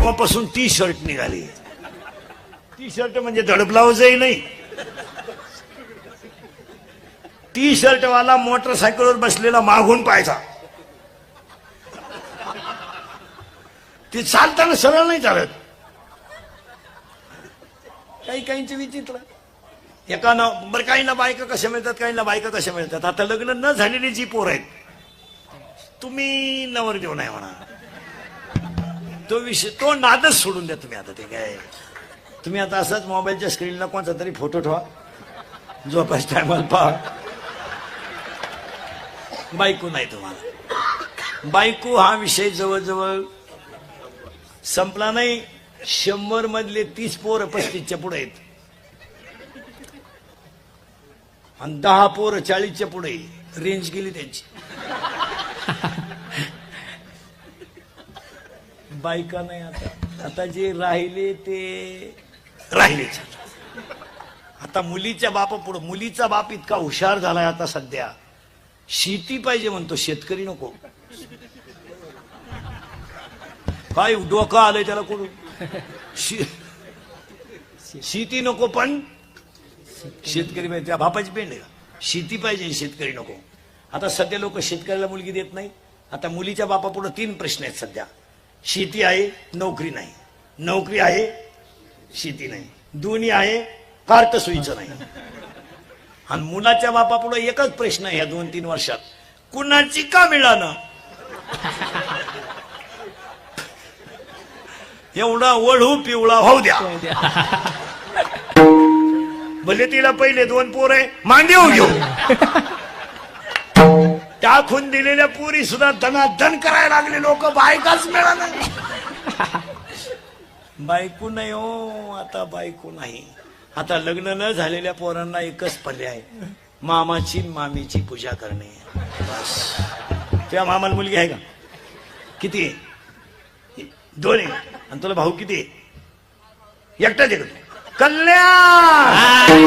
तेव्हापासून T shirt निघाली. T shirt म्हणजे धड ब्लाऊजही नाही. टी शर्ट वाला मोटरसायकलवर बसलेला मागून पाहायचा. ते चालताना सरळ नाही चालत. काही काहींचे विचित्र. एकानं बरं, काहींना बायका कशा मिळतात, काहींना बायका कशा मिळतात. आता लग्न न झालेली जी पोर आहेत, तुम्ही नवरदेव नाही म्हणा, तो विषय, तो नादच सोडून द्या तुम्ही. आता ते काय, तुम्ही आता असंच मोबाईलच्या स्क्रीनला कोणता तरी फोटो ठेवा, झोपायच्या टायमाला पहा. बायको नाही तुम्हाला. बायको हा विषय जवळजवळ संपला नाही. 100 मधले 30 पोरं 35च्या पुढे आहेत आणि 10 पोरं 40च्या पुढे. रेंज गेली त्यांची. बायका नाही आता. आता जे राहिले ते राहिलेच. आता मुलीच्या बापा पुढे, मुलीचा बाप इतका हुशार झालाय आता सध्या, शेती पाहिजे म्हणतो, शेतकरी नको. काय डोकं आलंय त्याला कोण. शेती नको पण शेतकरी पाहिजे. त्या बापाची पेंड आहे का, शेती पाहिजे शेतकरी नको. आता सध्या लोक शेतकऱ्याला मुलगी देत नाही. आता मुलीच्या बापा पुढे 3 प्रश्न आहेत सध्या. शेती आहे, नोकरी नाही. नोकरी आहे, शेती नाही. दोन्ही आहे, फार तर सोयीचं नाही. आणि मुलाच्या बापा पुढे एकच प्रश्न आहे ह्या 2-3 वर्षात, कुणाची का मिळालं. एवढा वळू पिवळा होऊ द्या. भले तिला पहिले 2 पोर आहे, मांडीव घेऊ. टाकून दिलेल्या पोरी सुद्धा धनाधन करायला लागले लोक. बायकाच मिळाला नाही. बायको नाही हो, आता बायको नाही. आता लग्न न झालेल्या पोरांना एकच पर्याय, मामाची मामीची पूजा करणे बस. तुझ्या मामाला मुलगी आहे का? किती आहे? 2 आहे. आणि तुला भाऊ किती आहे? एकटाच आहे. कल्याण.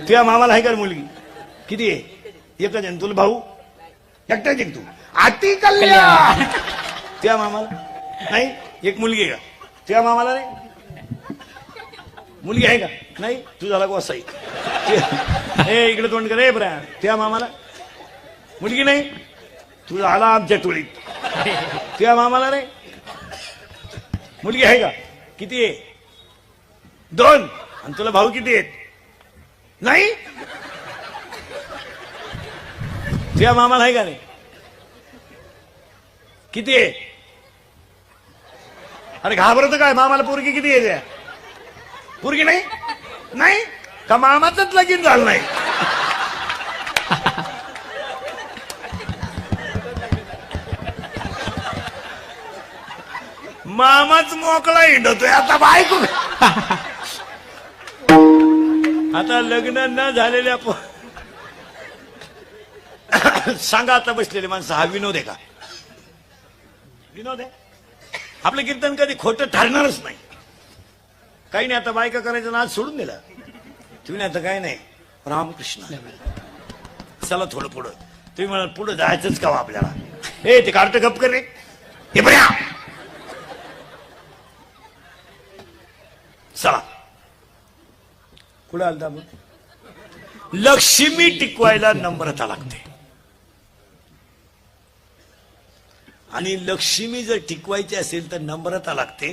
तुझ्या मामाला आहे का मुलगी? किती आहे? एकच आहे. तुला भाऊ एकटाच आहे. तू अति कल्याण. तुझ्या मामाला नाही? एक मुलगी आहे का? तुझ्या मामाला नाही मुलगी आहे का? नाही. तू झाला गोसाई. हे इकडे तोंड कर. बरं, तुझ्या मामाला मुलगी नाही? तू झाला आमच्या टोळीत. तुझ्या मामाला नाही मुलगी आहे का? किती आहे? 2. आणि तुला भाऊ किती आहेत? नाही. तुझ्या मामाला आहे का नाही? किती आहे? अरे घाबरत काय? मामाला पोरगी किती आहे? पोरगी नाही? नाही का मामाचंच लगीन झालं नाही? मामाच मोकळा हिंडतोय आता. बायको आता लग्न न झालेल्या सांगा आता बसलेले माणसं, हा विनोद आहे का? विनोद आहे? आपलं कीर्तन कधी खोटं ठरणारच नाही. काही नाही. आता बायका करायचं ना, आज सोडून दिला तुम्ही. आता काही नाही. रामकृष्ण. चला थोडं पुढं. तुम्ही म्हणाल पुढं जायचंच का आपल्याला? हे ते कार्ट गप कर रे. हे बऱ्या चला कुठं आलता आपण? लक्ष्मी टिकवायला नम्रता लागते. आणि लक्ष्मी जर टिकवायची असेल तर नम्रता लागते.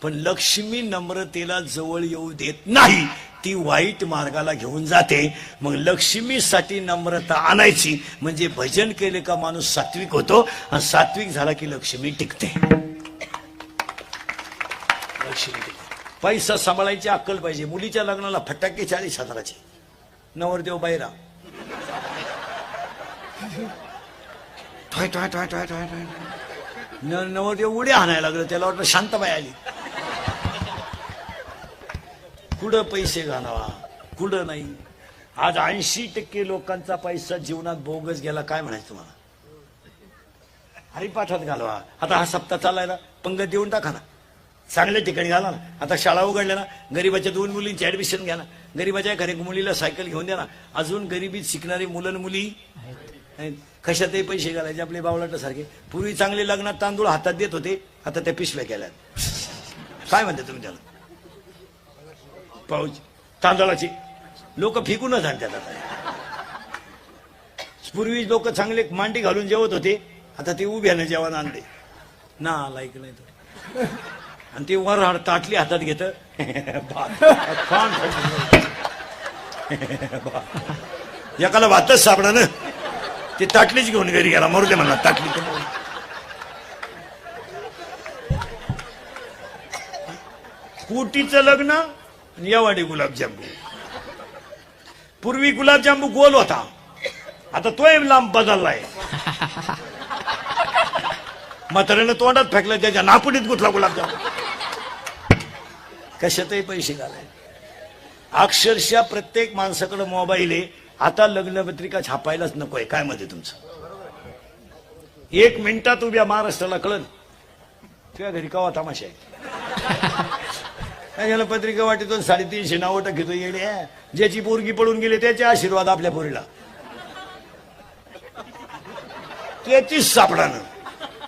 पण लक्ष्मी नम्रतेला जवळ येऊ देत नाही, ती वाईट मार्गाला घेऊन जाते. मग लक्ष्मीसाठी नम्रता आणायची म्हणजे भजन केले का माणूस सात्विक होतो. आणि सात्विक झाला की लक्ष्मी टिकते. लक्ष्मी टिकते. पैसा सांभाळायची अक्कल पाहिजे. मुलीच्या लग्नाला फटाके 40,000चे. नवरदेव बाहेर नवरदेव उड्या हाणायला लागलं. त्याला वाटलं शांताबाई आली. कुठं पैसे घालावा, कुठं नाही. आज 80% लोकांचा पैसा जीवनात बोगस गेला. काय म्हणायचं तुम्हाला? हरिपाठात घालवा. आता हा सप्ताह चाललाय ना, पंगत देऊन टाका ना, चांगल्या ठिकाणी घाला ना. आता शाळा उघडल्या ना, गरीबाच्या 2 मुलींची ऍडमिशन घ्या ना. गरीबाच्या एखाद्या मुलीला सायकल घेऊन द्या ना. अजून गरिबीत शिकणारी मुलं मुली कशातही पैसे घालायचे आपले बावलाट सारखे. पूर्वी चांगले लग्नात तांदूळ हातात देत होते, आता त्या पिशव्या केल्यात. काय म्हणते तुम्ही त्याला? पाऊच तांदळाची लोक फिकूनच आणतात आता. पूर्वी लोक चांगले मांडी घालून जेवत होते, आता ते उभ्यानं जेवण आणले ना. लाईक नाही तो. आणि ते वर ताटली हातात घेत एकाला भातच सापडा ना, ते ताटलीच घेऊन घरी गेला. मरू दे म्हणला ताटली. कोटीचं लग्न आणि यावाडी गुलाबजांबू. पूर्वी गुलाबजांबू गोल होता, आता तोय लांब बदललाय. म्हाताऱ्यानं तोंडात फेकलं, त्याच्या नापुडीत गुतला गुलाबजांबू. कशातही पैसे घालाय. अक्षरशः प्रत्येक माणसाकडे मोबाईल आहे. आता लग्नपत्रिका छापायलाच नकोय. काय मध्ये तुमचं 1 मिनिटात उभ्या महाराष्ट्राला कळन तुझ्या घरी कवा तमाशा आहे. याला पत्रिका वाटेतो 350 नावं टाकीतो येड्या. ज्याची पोरगी पडून गेली त्याचे आशीर्वाद आपल्या पोरीला, त्याचीच सापडानं.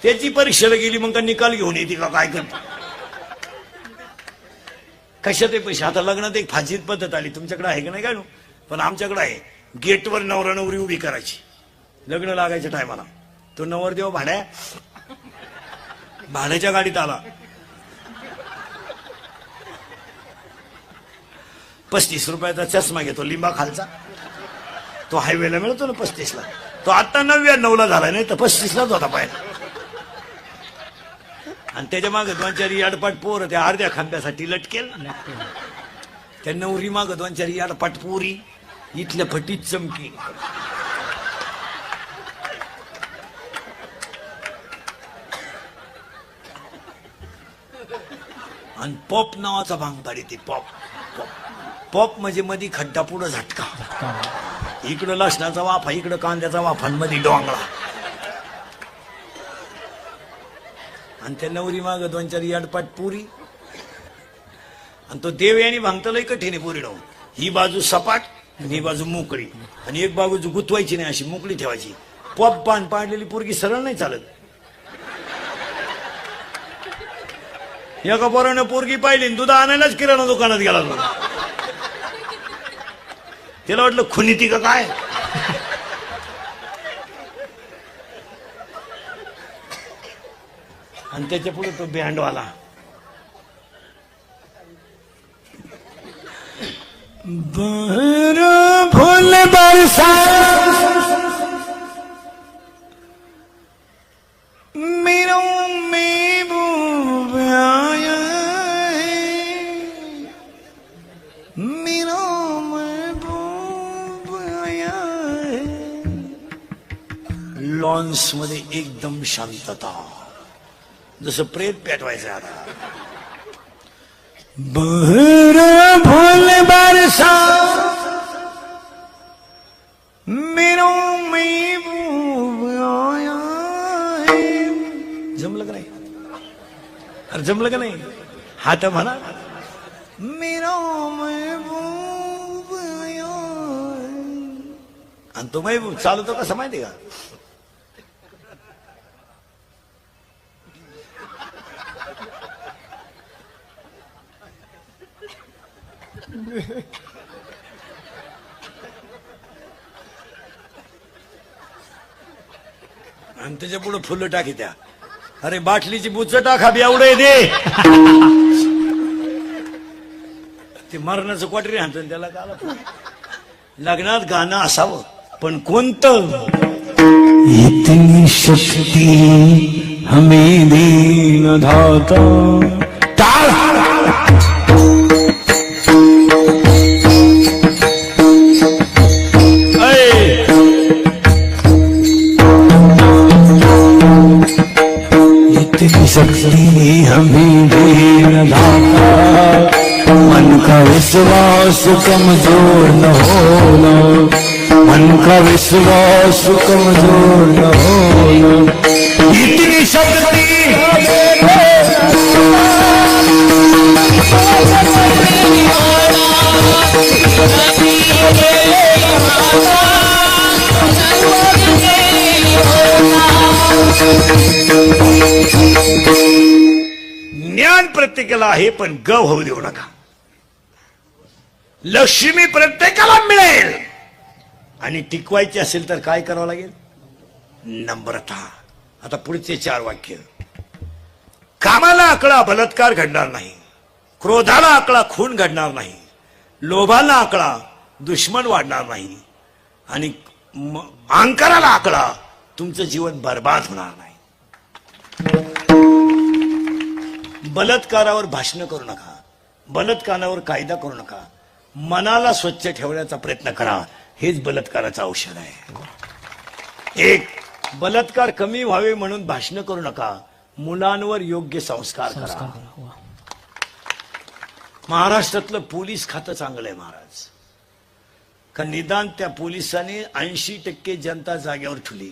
त्याची परीक्षेला गेली मग का निकाल घेऊन येते का काय करतो. कशात पैसे. आता लग्नात एक फाजीत पद्धत आली, तुमच्याकडे आहे का नाही काय? पण आमच्याकडे आहे. गेटवर नवरा नवरी उभी करायची लग्न लागायच्या टायमाला. तो नवरदेव भाड्याच्या गाडीत आला. 35 रुपयाचा चष्मा घेतो लिंबा खालचा. तो हायवेला मिळतो ना 35ला. तो आता 99ला झालाय, नाही तर 35लाच होता पाहिजे. आणि त्याच्या मागे 2-4 याडपाट पोर त्या अर्ध्या खांब्यासाठी लटकेल. त्या नवरी मागे 2-4 याडपाट पोरी इथल्या फटीत चमकी. आणि पॉप नावाचा भांग पाडी ती. पॉप पॉप पॉप म्हणजे मध्ये खड्डा पुढं झटका. इकडं लसणाचा वाफा, इकडं कांद्याचा वाफा, मध्ये डोंगळा. आणि त्या नवरी माग 2-4 याडपाट पुरी. आणि तो देव यांनी भांगतलंय कठीण पुरी लावून. ही बाजू सपाट आणि ही बाजू मोकळी, आणि एक बाजू गुतवायची नाही, अशी मोकळी ठेवायची. पॉप पान पाडलेली पोरगी सरळ नाही चालत. एका पोरानं पोरगी पाहिली, दूध आणायलाच किराणा दुकानात गेला तो. त्याला वाटलं खुनी ती का काय. आणि त्याच्या पुढे तो बँडवाला. फुल बरसा मेरा महबूब आया है, मेरा महबूब आया है. लॉन्स मध्ये एकदम शांतता, जसं प्रेत पेटवायचं. आता बहरा फूल बरसा मेरा महबूब आया है. जमलं का नाही? अरे जमलं का नाही? हा तर म्हणा, मेरा महबूब आया है. आणि तो महबूब चालवतो कसं माहिती का? आणि त्याच्या पुढे फुलं टाकी त्या. अरे बाटलीची बुच टाका एवढं दे. ते मरणाचं क्वाटरी आणतो त्याला. लग्नात गाणं असावं, पण कोणतं? इतनी शक्ती हमें दीन धाता. शक्ति हमें दे दाता, मन का विश्वास कमजोर न होना, मन का विश्वास कमजोर न होना. इतनी शक्ति हमें अभिमान प्रत्येकाला आहे, पण ग होऊ देऊ नका. लक्ष्मी प्रत्येकाला मिळेल, आणि टिकवायची असेल तर काय करावं लागेल? नम्रता. आता पुढचे 4 वाक्य. कामाला आकळा बलात्कार घडणार नाही, क्रोधाला आकळा खून घडणार नाही, लोभाला आकळा दुश्मन वाढणार नाही, आणि अहंकाराला आकळा तुमचं जीवन बर्बाद होणार नाही. बलात्कारावर भाषण करू नका, बलात्कारावर कायदा करू नका, मनाला स्वच्छ ठेवण्याचा प्रयत्न करा. हेच बलात्काराचं औषध आहे. एक, बलात्कार कमी व्हावे म्हणून भाषण करू नका, मुलांवर योग्य संस्कार करा. महाराष्ट्रातलं पोलीस खातं चांगलं आहे महाराज, का निदान त्या पोलिसाने 80% जनता जागेवर ठेवली.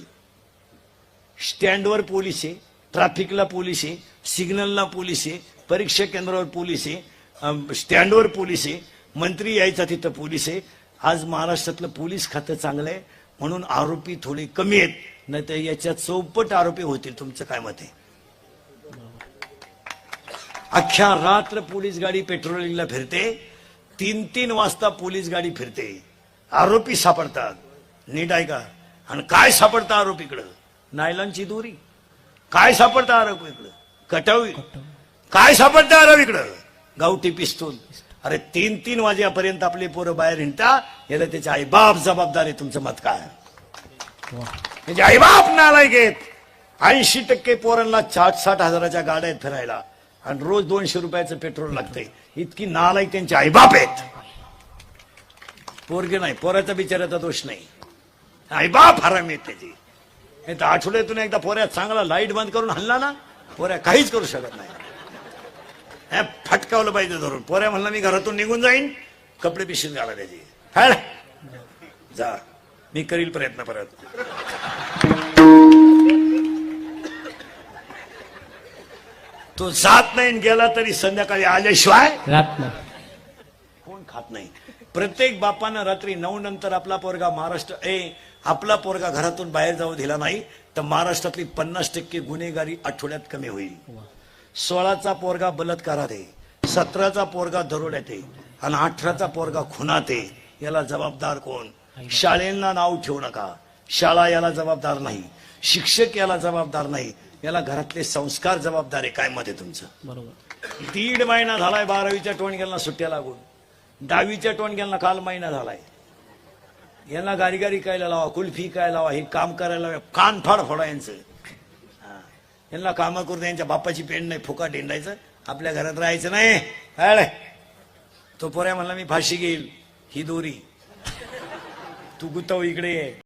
स्टँडवर पोलीस आहे, ट्रॅफिकला पोलीस आहे, सिग्नलला पोलीस आहे, परीक्षा केंद्रावर पोलीस आहे, स्टँडवर पोलीस आहे, मंत्री यायचा तिथं पोलीस आहे. आज महाराष्ट्रातलं पोलीस खातं चांगलं आहे म्हणून आरोपी थोडे कमी आहेत, नाही तर याच्यात 64 आरोपी होतील. तुमचं काय मत आहे? अख्ख्या रात्र पोलीस गाडी पेट्रोलिंगला फिरते, 3-3 वाजता पोलीस गाडी फिरते, आरोपी सापडतात. नीट ऐका. आणि काय सापडतं आरोपीकडं? नायलॉनची दोरी. काय सापडतं आरोपीकडं? कटावी. काय सापडतं आरोपीकडं? गावठी पिस्तूल. अरे 3-3 वाजेपर्यंत आपले पोरं बाहेर हिंडता, याला त्याचे आईबाप जबाबदार आहे. तुमचं मत काय? म्हणजे आईबाप नालायक आहेत. 80% पोरांना 60 हजाराच्या गाड्या आहेत फिरायला, आणि रोज 200 रुपयाचं पेट्रोल लागतंय. इतकी नालायक त्यांचे आईबाप आहेत. पोरगे नाही, पोराचा बिचाराचा दोष नाही, आईबाप हरामी आहेत त्याची. नाही तर आठवड्यातून एकदा पोऱ्या चांगला लाईट बंद करून हल्ला ना, पोऱ्या काहीच करू शकत नाही. फटकावलं पाहिजे धरून. पोऱ्या म्हणला मी घरातून निघून जाईन, कपडे पिशीत घाला त्याची. हॅड जा, मी करील प्रयत्न परत. तो जात नाही, गेला तरी संध्याकाळी आल्याशिवाय कोण खात नाही. प्रत्येक बापानं रात्री 9 नंतर आपला पोरगा आपला पोरगा घरातून बाहेर जाऊ दिला नाही तर महाराष्ट्रातली 50% गुन्हेगारी आठवड्यात कमी होईल. 16चा पोरगा बलात्कारात आहे, 17चा पोरगा दरोड्यात आहे, आणि 18चा पोरगा खुनात आहे. याला जबाबदार कोण? शाळेला नाव ठेवू नका, शाळा याला जबाबदार नाही, शिक्षक याला जबाबदार नाही, याला घरातले संस्कार जबाबदार आहे. काय मत आहे तुमचं? बरोबर. 1.5 महिना झालाय 12वीच्या टोणग्यांना सुट्ट्या लागून, 10वीच्या टोणग्यांना काल महिना झालाय. यांना गारी काय लावा, कुल्फी काय लावा, हे काम करायला लावा, कान फाड फोडा यांचं. यांना कामं करून यांच्या बापाची पेंड नाही, फुकाट हिंडायचं, आपल्या घरात राहायचं नाही. तो पोऱ्या म्हणला मी फाशी घेईल, ही दोरी तू गुताव इकडे.